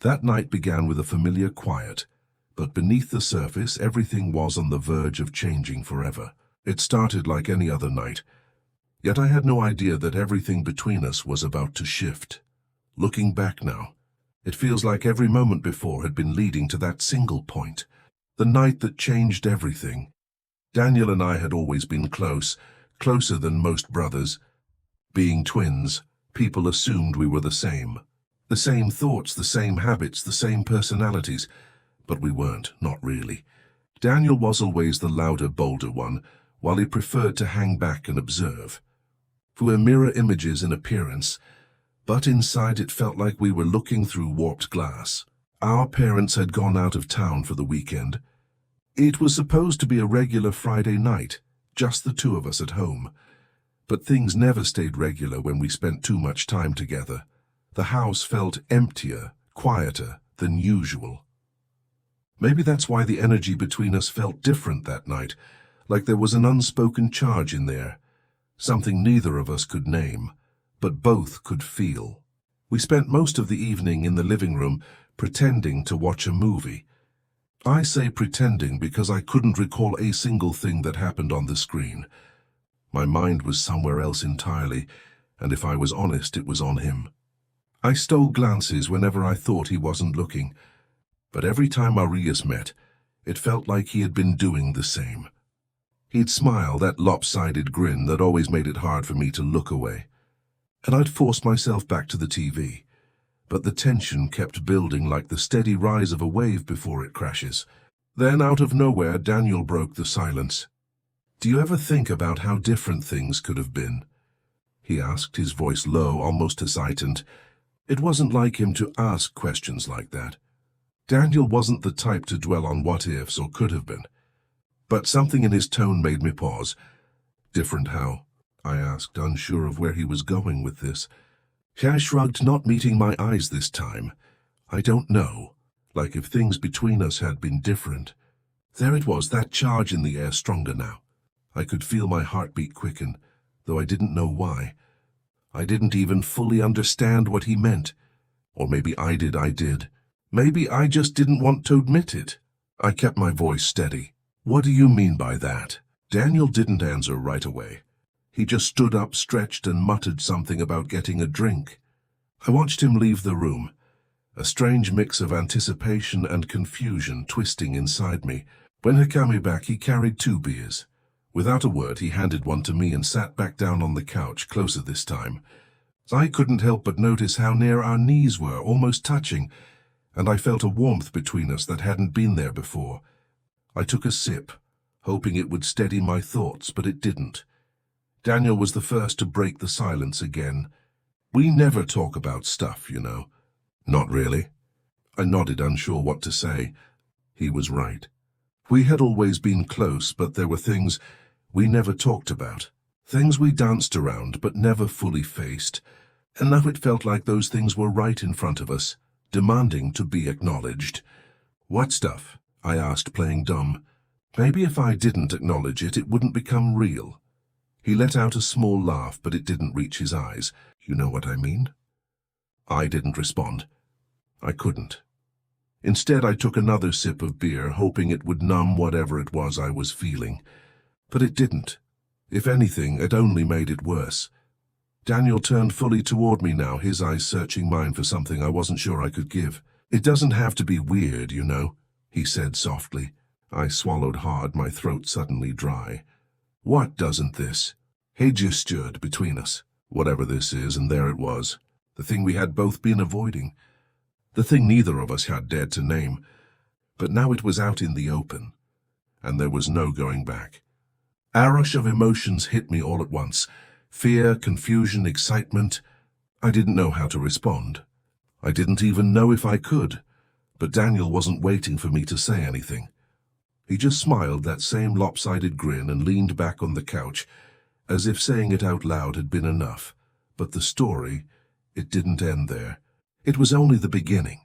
That night began with a familiar quiet, but beneath the surface everything was on the verge of changing forever. It started like any other night, yet I had no idea that everything between us was about to shift. Looking back now, it feels like every moment before had been leading to that single point, the night that changed everything. Daniel and I had always been close, closer than most brothers. Being twins, people assumed we were the same. The same thoughts, the same habits, the same personalities. But we weren't, not really. Daniel was always the louder, bolder one, while he preferred to hang back and observe. We were mirror images in appearance, but inside it felt like we were looking through warped glass. Our parents had gone out of town for the weekend. It was supposed to be a regular Friday night, just the two of us at home. But things never stayed regular when we spent too much time together. The house felt emptier, quieter than usual. Maybe that's why the energy between us felt different that night, like there was an unspoken charge in there, something neither of us could name, but both could feel. We spent most of the evening in the living room, pretending to watch a movie. I say pretending because I couldn't recall a single thing that happened on the screen. My mind was somewhere else entirely, and if I was honest, it was on him. I stole glances whenever I thought he wasn't looking, but every time Arias met, it felt like he had been doing the same. He'd smile, that lopsided grin that always made it hard for me to look away. And I'd force myself back to the TV, but the tension kept building like the steady rise of a wave before it crashes. Then, out of nowhere, Daniel broke the silence. "Do you ever think about how different things could have been?" he asked, his voice low, almost hesitant. It wasn't like him to ask questions like that. Daniel wasn't the type to dwell on what-ifs or could have been. But something in his tone made me pause. "Different how?" I asked, unsure of where he was going with this. I shrugged, not meeting my eyes this time. "I don't know. Like if things between us had been different." There it was, that charge in the air, stronger now. I could feel my heartbeat quicken, though I didn't know why. I didn't even fully understand what he meant. Or maybe I did. Maybe I just didn't want to admit it. I kept my voice steady. "What do you mean by that?" Daniel didn't answer right away. He just stood up, stretched, and muttered something about getting a drink. I watched him leave the room, a strange mix of anticipation and confusion twisting inside me. When he came back, he carried 2 beers. Without a word, he handed one to me and sat back down on the couch, closer this time. I couldn't help but notice how near our knees were, almost touching, and I felt a warmth between us that hadn't been there before. I took a sip, hoping it would steady my thoughts, but it didn't. Daniel was the first to break the silence again. "We never talk about stuff, you know." "Not really." I nodded, unsure what to say. He was right. We had always been close, but there were things we never talked about. Things we danced around, but never fully faced. And now it felt like those things were right in front of us, demanding to be acknowledged. "What stuff?" I asked, playing dumb. Maybe if I didn't acknowledge it, it wouldn't become real. He let out a small laugh, but it didn't reach his eyes. "You know what I mean?" I didn't respond. I couldn't. Instead, I took another sip of beer, hoping it would numb whatever it was I was feeling. But it didn't. If anything, it only made it worse. Daniel turned fully toward me now, his eyes searching mine for something I wasn't sure I could give. "It doesn't have to be weird, you know," he said softly. I swallowed hard, my throat suddenly dry. "What doesn't this?" He gestured between us. Whatever this is, and there it was. The thing we had both been avoiding. The thing neither of us had dared to name. But now it was out in the open, and there was no going back. A rush of emotions hit me all at once. Fear, confusion, excitement. I didn't know how to respond. I didn't even know if I could. But Daniel wasn't waiting for me to say anything. He just smiled, that same lopsided grin, and leaned back on the couch, as if saying it out loud had been enough. But the story, it didn't end there. It was only the beginning.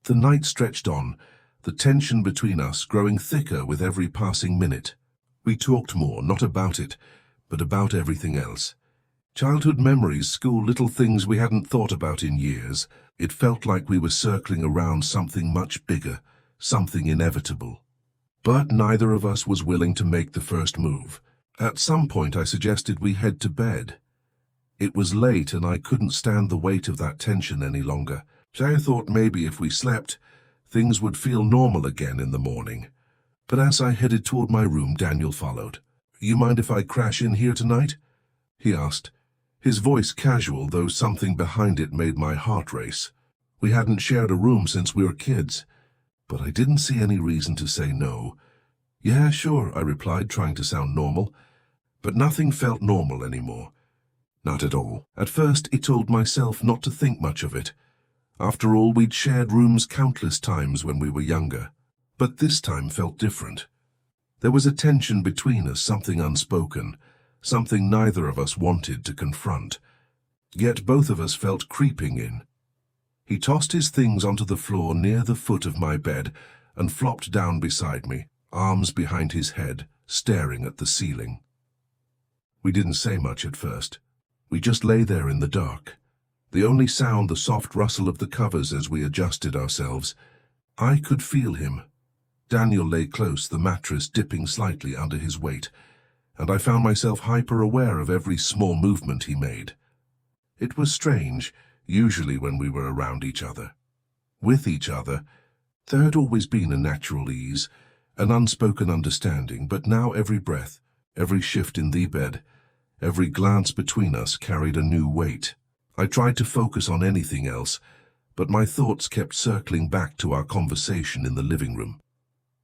The night stretched on, the tension between us growing thicker with every passing minute. We talked more, not about it, but about everything else. Childhood memories, school, little things we hadn't thought about in years. It felt like we were circling around something much bigger, something inevitable. But neither of us was willing to make the first move. At some point I suggested we head to bed. It was late and I couldn't stand the weight of that tension any longer. I thought maybe if we slept, things would feel normal again in the morning. But as I headed toward my room, Daniel followed. "You mind if I crash in here tonight?" he asked. His voice casual, though something behind it made my heart race. We hadn't shared a room since we were kids, but I didn't see any reason to say no. "Yeah, sure," I replied, trying to sound normal. But nothing felt normal anymore. Not at all. At first, I told myself not to think much of it. After all, we'd shared rooms countless times when we were younger. But this time felt different. There was a tension between us, something unspoken, something neither of us wanted to confront. Yet both of us felt creeping in. He tossed his things onto the floor near the foot of my bed and flopped down beside me, arms behind his head, staring at the ceiling. We didn't say much at first. We just lay there in the dark. The only sound, the soft rustle of the covers as we adjusted ourselves. I could feel him. Daniel lay close, the mattress dipping slightly under his weight, and I found myself hyper-aware of every small movement he made. It was strange, usually when we were around each other. With each other, there had always been a natural ease, an unspoken understanding, but now every breath, every shift in the bed, every glance between us carried a new weight. I tried to focus on anything else, but my thoughts kept circling back to our conversation in the living room.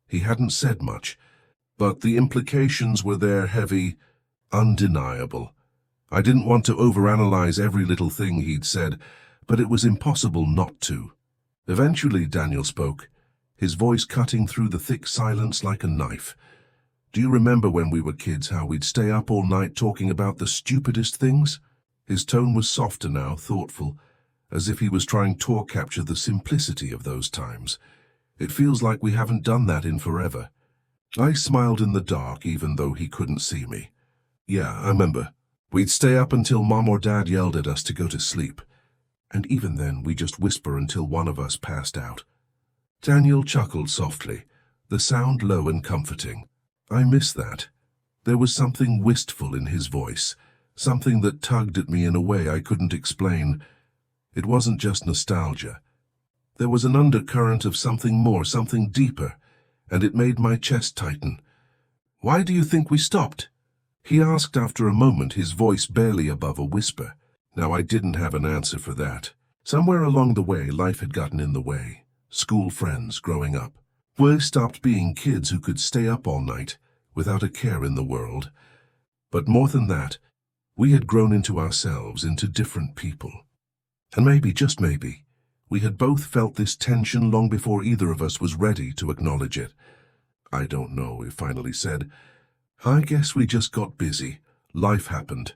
He hadn't said much, but the implications were there, heavy, undeniable. I didn't want to overanalyze every little thing he'd said, but it was impossible not to. Eventually Daniel spoke, his voice cutting through the thick silence like a knife. "Do you remember when we were kids how we'd stay up all night talking about the stupidest things?" His tone was softer now, thoughtful, as if he was trying to capture the simplicity of those times. "It feels like we haven't done that in forever." I smiled in the dark, even though he couldn't see me. "Yeah, I remember. We'd stay up until Mom or Dad yelled at us to go to sleep. And even then, we just whisper until one of us passed out." Daniel chuckled softly, the sound low and comforting. I miss that. There was something wistful in his voice, something that tugged at me in a way I couldn't explain. It wasn't just nostalgia. There was an undercurrent of something more, something deeper, and it made my chest tighten. "Why do you think we stopped?" he asked after a moment, his voice barely above a whisper. Now I didn't have an answer for that. Somewhere along the way, life had gotten in the way. School friends, growing up. We stopped being kids who could stay up all night, without a care in the world. But more than that, we had grown into ourselves, into different people. And maybe, just maybe, we had both felt this tension long before either of us was ready to acknowledge it. "I don't know," he finally said. "I guess we just got busy. Life happened."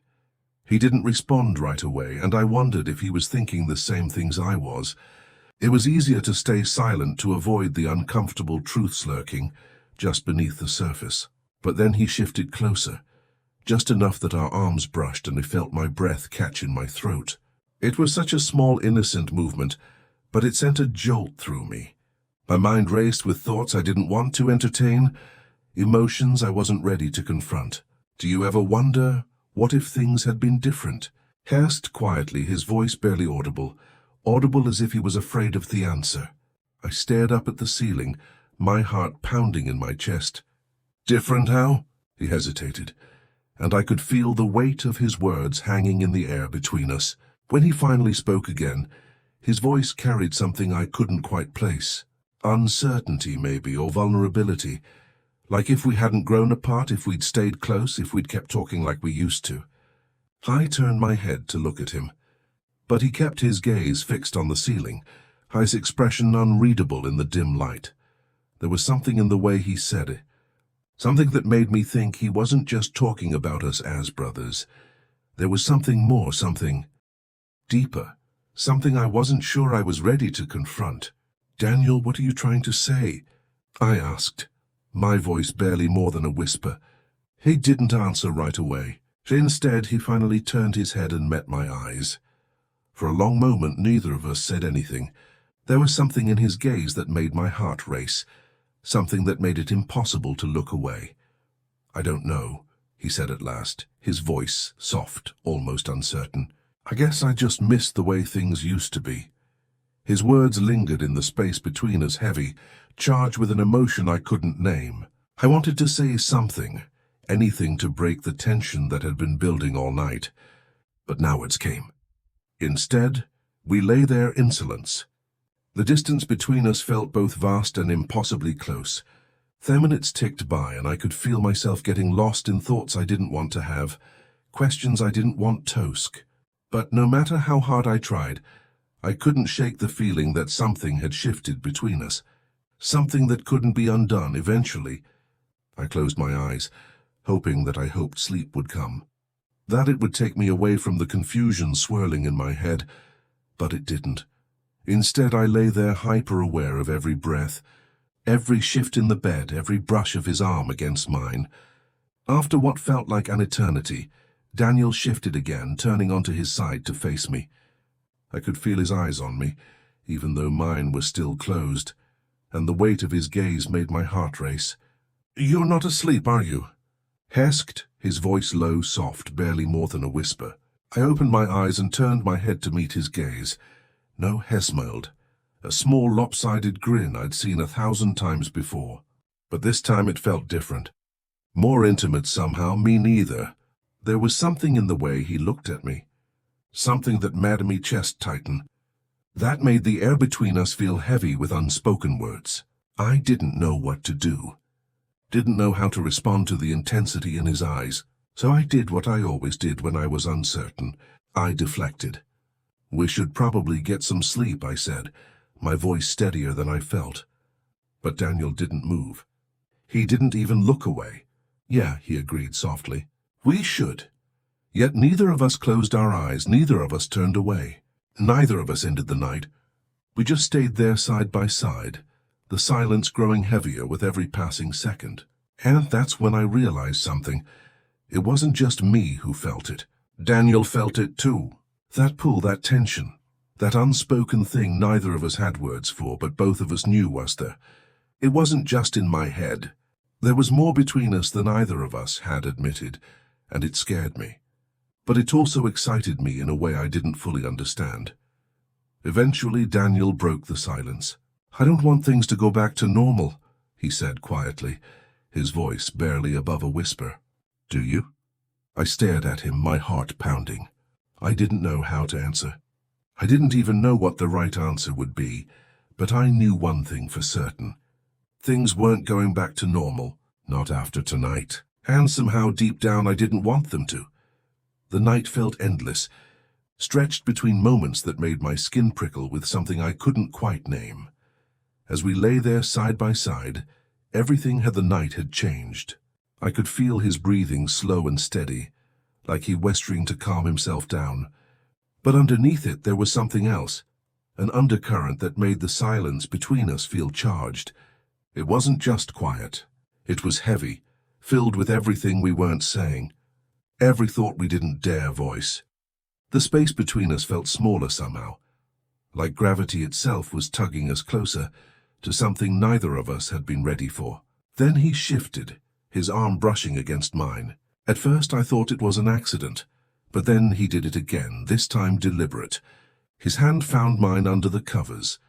He didn't respond right away, and I wondered if he was thinking the same things I was. It was easier to stay silent to avoid the uncomfortable truths lurking just beneath the surface. But then he shifted closer, just enough that our arms brushed and I felt my breath catch in my throat. It was such a small, innocent movement, but it sent a jolt through me. My mind raced with thoughts I didn't want to entertain, emotions I wasn't ready to confront. "Do you ever wonder, what if things had been different?" He asked quietly, his voice barely audible as if he was afraid of the answer. I stared up at the ceiling, my heart pounding in my chest. "Different how?" he hesitated, and I could feel the weight of his words hanging in the air between us. When he finally spoke again, his voice carried something I couldn't quite place. Uncertainty, maybe, or vulnerability. Like if we hadn't grown apart, if we'd stayed close, if we'd kept talking like we used to. I turned my head to look at him, but he kept his gaze fixed on the ceiling, his expression unreadable in the dim light. There was something in the way he said it, something that made me think he wasn't just talking about us as brothers. There was something more, something deeper, something I wasn't sure I was ready to confront. "Daniel, what are you trying to say?" I asked, my voice barely more than a whisper. He didn't answer right away. Instead, he finally turned his head and met my eyes. For a long moment, neither of us said anything. There was something in his gaze that made my heart race, something that made it impossible to look away. "I don't know," he said at last, his voice soft, almost uncertain. "I guess I just missed the way things used to be." His words lingered in the space between us, heavy, charged with an emotion I couldn't name. I wanted to say something, anything to break the tension that had been building all night. But now it came. Instead, we lay there in silence. The distance between us felt both vast and impossibly close. The minutes ticked by, and I could feel myself getting lost in thoughts I didn't want to have, questions I didn't want to ask. But no matter how hard I tried, I couldn't shake the feeling that something had shifted between us, something that couldn't be undone eventually. I closed my eyes, hoping that I hoped sleep would come, that it would take me away from the confusion swirling in my head, but it didn't. Instead, I lay there hyper-aware of every breath, every shift in the bed, every brush of his arm against mine. After what felt like an eternity, Daniel shifted again, turning onto his side to face me. I could feel his eyes on me, even though mine were still closed, and the weight of his gaze made my heart race. "You're not asleep, are you?" Hesked, his voice low, soft, barely more than a whisper. I opened my eyes and turned my head to meet his gaze. No Hesmeld, a small lopsided grin I'd seen 1,000 times before. But this time it felt different. More intimate somehow, me neither. There was something in the way he looked at me. Something that made me chest tighten. That made the air between us feel heavy with unspoken words. I didn't know what to do. Didn't know how to respond to the intensity in his eyes. So I did what I always did when I was uncertain. I deflected. "We should probably get some sleep," I said, my voice steadier than I felt. But Daniel didn't move. He didn't even look away. "Yeah," he agreed softly. "We should." Yet neither of us closed our eyes, neither of us turned away. Neither of us ended the night. We just stayed there side by side, the silence growing heavier with every passing second. And that's when I realized something. It wasn't just me who felt it. Daniel felt it too. That pull, that tension, that unspoken thing neither of us had words for, but both of us knew was there. It wasn't just in my head. There was more between us than either of us had admitted, and it scared me. But it also excited me in a way I didn't fully understand. Eventually, Daniel broke the silence. "I don't want things to go back to normal," he said quietly, his voice barely above a whisper. "Do you?" I stared at him, my heart pounding. I didn't know how to answer. I didn't even know what the right answer would be, but I knew one thing for certain. Things weren't going back to normal, not after tonight. And somehow deep down I didn't want them to. The night felt endless, stretched between moments that made my skin prickle with something I couldn't quite name. As we lay there side by side, everything the night had changed. I could feel his breathing slow and steady, like he was trying to calm himself down. But underneath it there was something else, an undercurrent that made the silence between us feel charged. It wasn't just quiet. It was heavy, filled with everything we weren't saying, every thought we didn't dare voice. The space between us felt smaller somehow, like gravity itself was tugging us closer to something neither of us had been ready for. Then he shifted, his arm brushing against mine. At first I thought it was an accident, but then he did it again, this time deliberate. His hand found mine under the covers,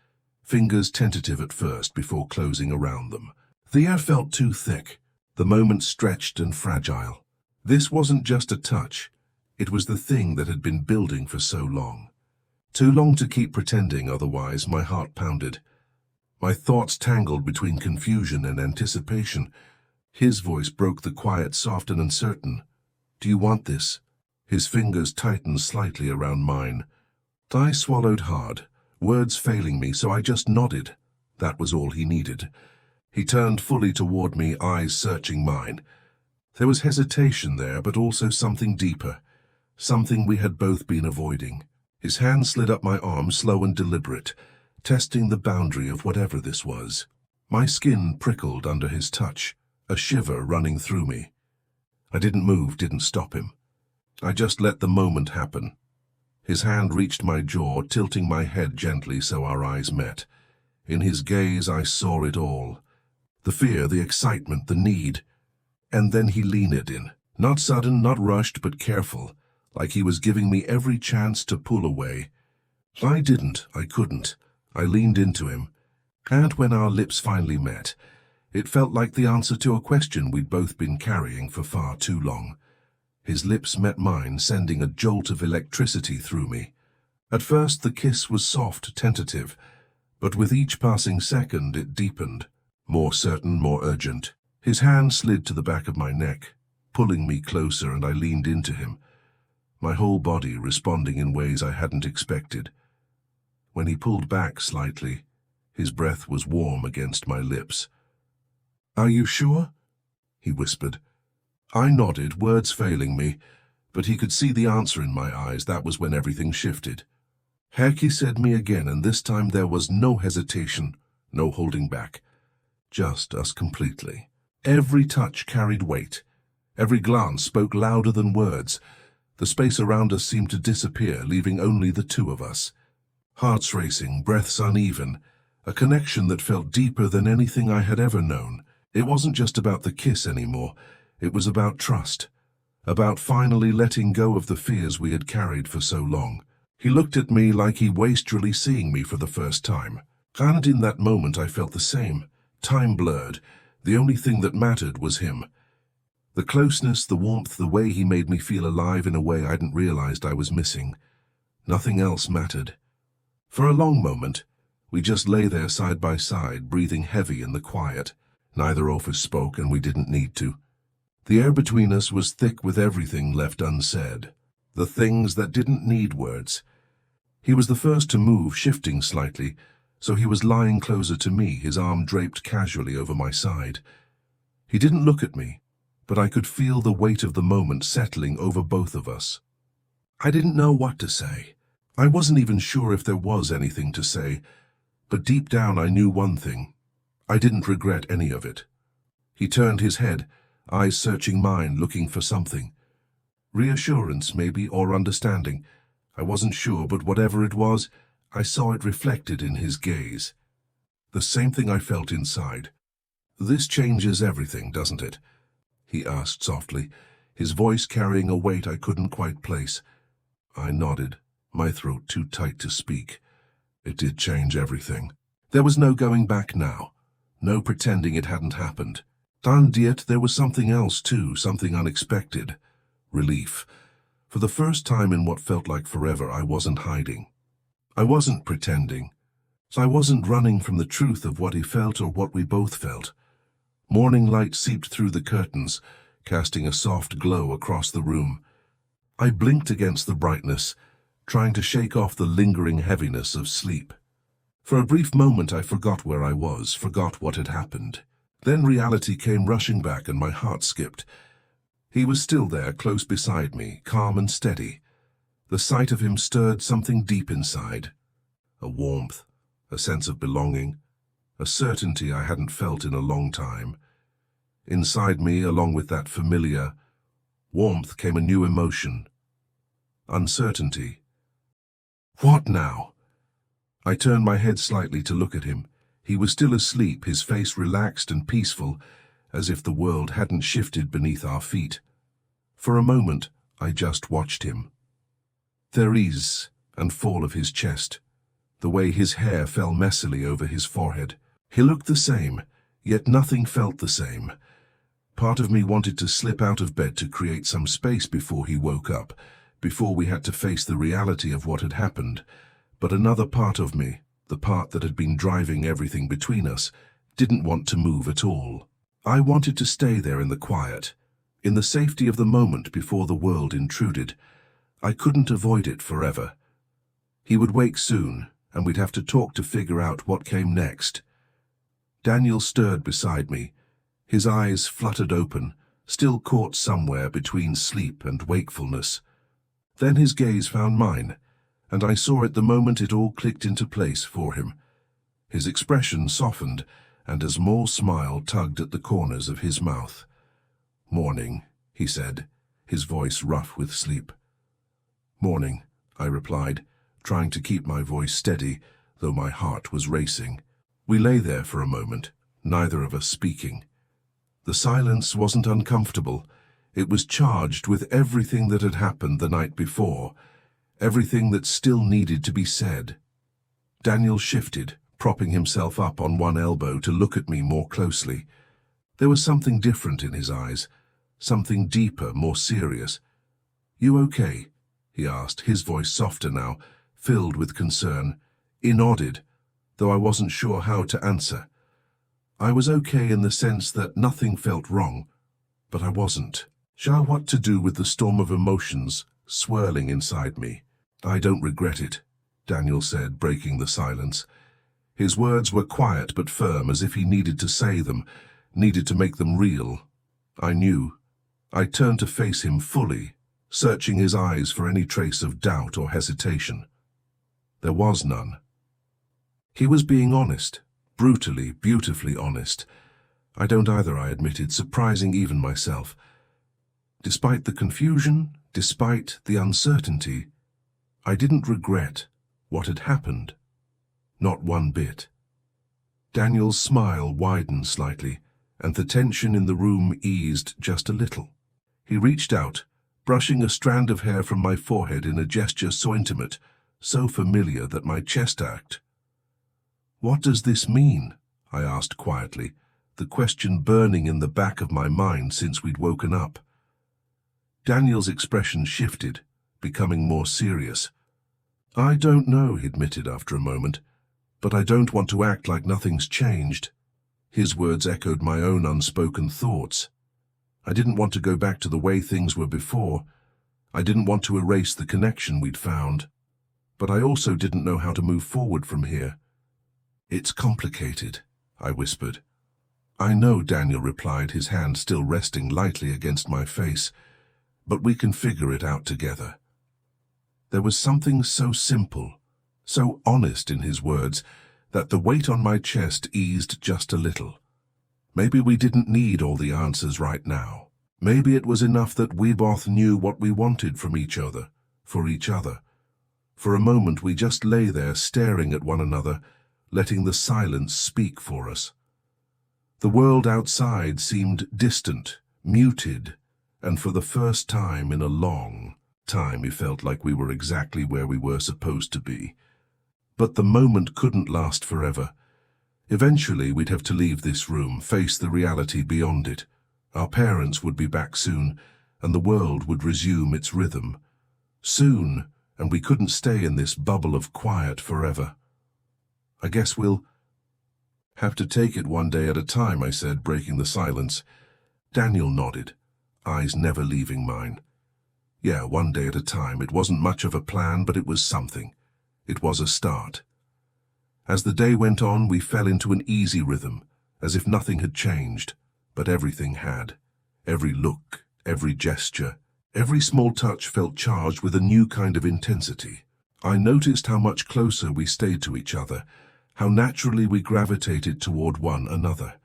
fingers tentative at first before closing around them. The air felt too thick, the moment stretched and fragile. This wasn't just a touch, it was the thing that had been building for so long. Too long to keep pretending, otherwise my heart pounded. My thoughts tangled between confusion and anticipation. His voice broke the quiet, soft and uncertain. "Do you want this?" His fingers tightened slightly around mine. I swallowed hard, words failing me, so I just nodded. That was all he needed. He turned fully toward me, eyes searching mine. There was hesitation there, but also something deeper, something we had both been avoiding. His hand slid up my arm, slow and deliberate, testing the boundary of whatever this was. My skin prickled under his touch, a shiver running through me. I didn't move, didn't stop him. I just let the moment happen. His hand reached my jaw, tilting my head gently so our eyes met. In his gaze I saw it all. The fear, the excitement, the need. And then he leaned in. Not sudden, not rushed, but careful, like he was giving me every chance to pull away. I couldn't. I leaned into him. And when our lips finally met, it felt like the answer to a question we'd both been carrying for far too long. His lips met mine, sending a jolt of electricity through me. At first the kiss was soft, tentative, but with each passing second it deepened, more certain, more urgent. His hand slid to the back of my neck, pulling me closer, and I leaned into him, my whole body responding in ways I hadn't expected. When he pulled back slightly, his breath was warm against my lips. "Are you sure?" he whispered. I nodded, words failing me, but he could see the answer in my eyes. That was when everything shifted. "Heck," he said me again, and this time there was no hesitation, no holding back. Just us completely. Every touch carried weight. Every glance spoke louder than words. The space around us seemed to disappear, leaving only the two of us. Hearts racing, breaths uneven, a connection that felt deeper than anything I had ever known. It wasn't just about the kiss anymore. It was about trust, about finally letting go of the fears we had carried for so long. He looked at me like he was really seeing me for the first time. And in that moment I felt the same. Time blurred. The only thing that mattered was him. The closeness, the warmth, the way he made me feel alive in a way I hadn't realized I was missing. Nothing else mattered. For a long moment, we just lay there side by side, breathing heavy in the quiet. Neither of us spoke, and we didn't need to. The air between us was thick with everything left unsaid, the things that didn't need words. He was the first to move, shifting slightly, so he was lying closer to me, his arm draped casually over my side. He didn't look at me, but I could feel the weight of the moment settling over both of us. I didn't know what to say. I wasn't even sure if there was anything to say, but deep down I knew one thing. I didn't regret any of it. He turned his head, eyes searching mine, looking for something. Reassurance, maybe, or understanding. I wasn't sure, but whatever it was, I saw it reflected in his gaze. The same thing I felt inside. "This changes everything, doesn't it?" he asked softly, his voice carrying a weight I couldn't quite place. I nodded, my throat too tight to speak. It did change everything. There was no going back now, no pretending it hadn't happened. And yet there was something else too, something unexpected. Relief. For the first time in what felt like forever, I wasn't hiding. I wasn't pretending. I wasn't running from the truth of what he felt or what we both felt. Morning light seeped through the curtains, casting a soft glow across the room. I blinked against the brightness, trying to shake off the lingering heaviness of sleep. For a brief moment I forgot where I was, forgot what had happened. Then reality came rushing back and my heart skipped. He was still there, close beside me, calm and steady. The sight of him stirred something deep inside. A warmth, a sense of belonging, a certainty I hadn't felt in a long time. Inside me, along with that familiar warmth, came a new emotion. Uncertainty. What now? I turned my head slightly to look at him. He was still asleep, his face relaxed and peaceful, as if the world hadn't shifted beneath our feet. For a moment, I just watched him. The rise and fall of his chest, the way his hair fell messily over his forehead. He looked the same, yet nothing felt the same. Part of me wanted to slip out of bed to create some space before he woke up, before we had to face the reality of what had happened. But another part of me, the part that had been driving everything between us, didn't want to move at all. I wanted to stay there in the quiet, in the safety of the moment before the world intruded. I couldn't avoid it forever. He would wake soon, and we'd have to talk to figure out what came next. Daniel stirred beside me. His eyes fluttered open, still caught somewhere between sleep and wakefulness. Then his gaze found mine, and I saw at the moment it all clicked into place for him. His expression softened, and a small smile tugged at the corners of his mouth. "Morning," he said, his voice rough with sleep. "Morning," I replied, trying to keep my voice steady, though my heart was racing. We lay there for a moment, neither of us speaking. The silence wasn't uncomfortable. It was charged with everything that had happened the night before, everything that still needed to be said. Daniel shifted, propping himself up on one elbow to look at me more closely. There was something different in his eyes, something deeper, more serious. "You okay?" he asked, his voice softer now, filled with concern. He nodded, though I wasn't sure how to answer. I was okay in the sense that nothing felt wrong, but I wasn't sure what to do with the storm of emotions swirling inside me. "I don't regret it," Daniel said, breaking the silence. His words were quiet but firm, as if he needed to say them, needed to make them real. I knew. I turned to face him fully, searching his eyes for any trace of doubt or hesitation. There was none. He was being honest, brutally, beautifully honest. I don't either, I admitted, surprising even myself. Despite the confusion, despite the uncertainty, I didn't regret what had happened. Not one bit. Daniel's smile widened slightly, and the tension in the room eased just a little. He reached out, brushing a strand of hair from my forehead in a gesture so intimate, so familiar that my chest ached. "What does this mean?" I asked quietly, the question burning in the back of my mind since we'd woken up. Daniel's expression shifted, becoming more serious. "I don't know," he admitted after a moment, "but I don't want to act like nothing's changed." His words echoed my own unspoken thoughts. I didn't want to go back to the way things were before. I didn't want to erase the connection we'd found. But I also didn't know how to move forward from here. "It's complicated," I whispered. "I know," Daniel replied, his hand still resting lightly against my face, "but we can figure it out together." There was something so simple, so honest in his words, that the weight on my chest eased just a little. Maybe we didn't need all the answers right now. Maybe it was enough that we both knew what we wanted from each other, for each other. For a moment we just lay there staring at one another, letting the silence speak for us. The world outside seemed distant, muted, and for the first time in a long time it felt like we were exactly where we were supposed to be. But the moment couldn't last forever. Eventually we'd have to leave this room, face the reality beyond it. Our parents would be back soon, and the world would resume its rhythm. Soon, and we couldn't stay in this bubble of quiet forever. "I guess we'll have to take it one day at a time," I said, breaking the silence. Daniel nodded, eyes never leaving mine. Yeah, one day at a time. It wasn't much of a plan, but it was something. It was a start. As the day went on, we fell into an easy rhythm, as if nothing had changed, but everything had. Every look, every gesture, every small touch felt charged with a new kind of intensity. I noticed how much closer we stayed to each other, how naturally we gravitated toward one another.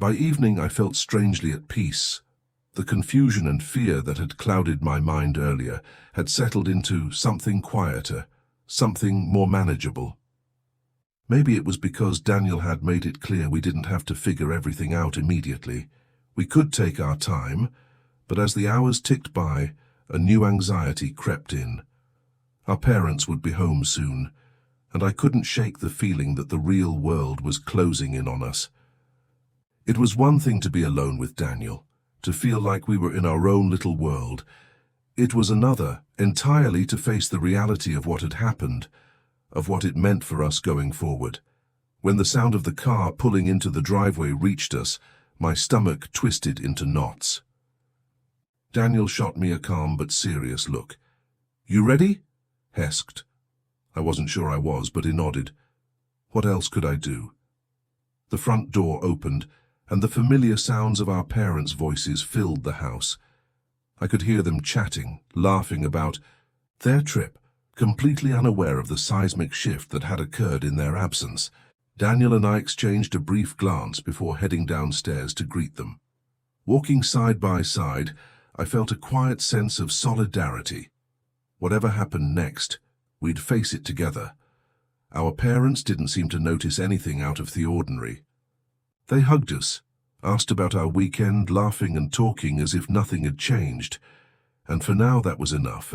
By evening I felt strangely at peace. The confusion and fear that had clouded my mind earlier had settled into something quieter, something more manageable. Maybe it was because Daniel had made it clear we didn't have to figure everything out immediately. We could take our time, but as the hours ticked by, a new anxiety crept in. Our parents would be home soon, and I couldn't shake the feeling that the real world was closing in on us. It was one thing to be alone with Daniel, to feel like we were in our own little world. It was another, entirely, to face the reality of what had happened, of what it meant for us going forward. When the sound of the car pulling into the driveway reached us, my stomach twisted into knots. Daniel shot me a calm but serious look. "You ready?" hesked. I wasn't sure I was, but he nodded. What else could I do? The front door opened, and the familiar sounds of our parents' voices filled the house. I could hear them chatting, laughing about their trip, completely unaware of the seismic shift that had occurred in their absence. Daniel and I exchanged a brief glance before heading downstairs to greet them. Walking side by side, I felt a quiet sense of solidarity. Whatever happened next, we'd face it together. Our parents didn't seem to notice anything out of the ordinary. They hugged us, asked about our weekend, laughing and talking as if nothing had changed, and for now that was enough.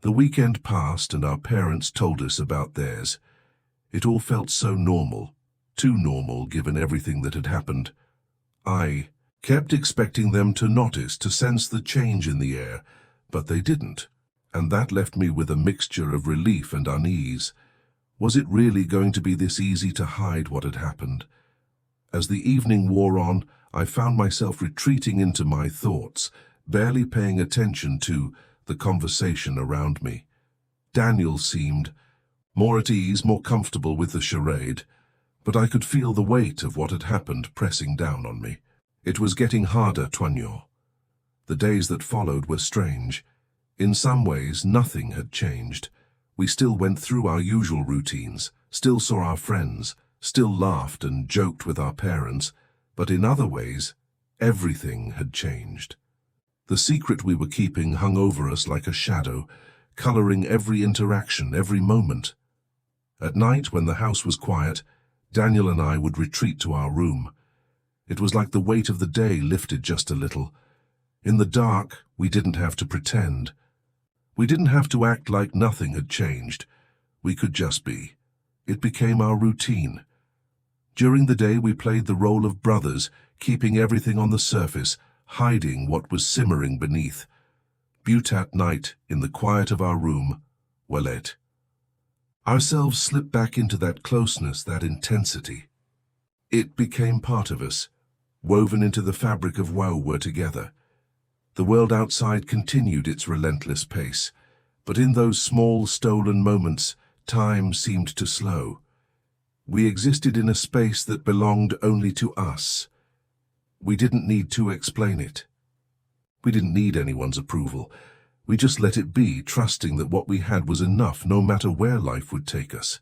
The weekend passed and our parents told us about theirs. It all felt so normal, too normal given everything that had happened. I kept expecting them to notice, to sense the change in the air, but they didn't, and that left me with a mixture of relief and unease. Was it really going to be this easy to hide what had happened? As the evening wore on, I found myself retreating into my thoughts, barely paying attention to the conversation around me. Daniel seemed more at ease, more comfortable with the charade, but I could feel the weight of what had happened pressing down on me. It was getting harder, Toignon. The days that followed were strange. In some ways, nothing had changed. We still went through our usual routines, still saw our friends, still laughed and joked with our parents, but in other ways, everything had changed. The secret we were keeping hung over us like a shadow, coloring every interaction, every moment. At night, when the house was quiet, Daniel and I would retreat to our room. It was like the weight of the day lifted just a little. In the dark, we didn't have to pretend. We didn't have to act like nothing had changed. We could just be. It became our routine. During the day, we played the role of brothers, keeping everything on the surface, hiding what was simmering beneath. But at night, in the quiet of our room, well, ourselves slipped back into that closeness, that intensity. It became part of us, woven into the fabric of how we're together. The world outside continued its relentless pace, but in those small, stolen moments, time seemed to slow. We existed in a space that belonged only to us. We didn't need to explain it. We didn't need anyone's approval. We just let it be, trusting that what we had was enough no matter where life would take us.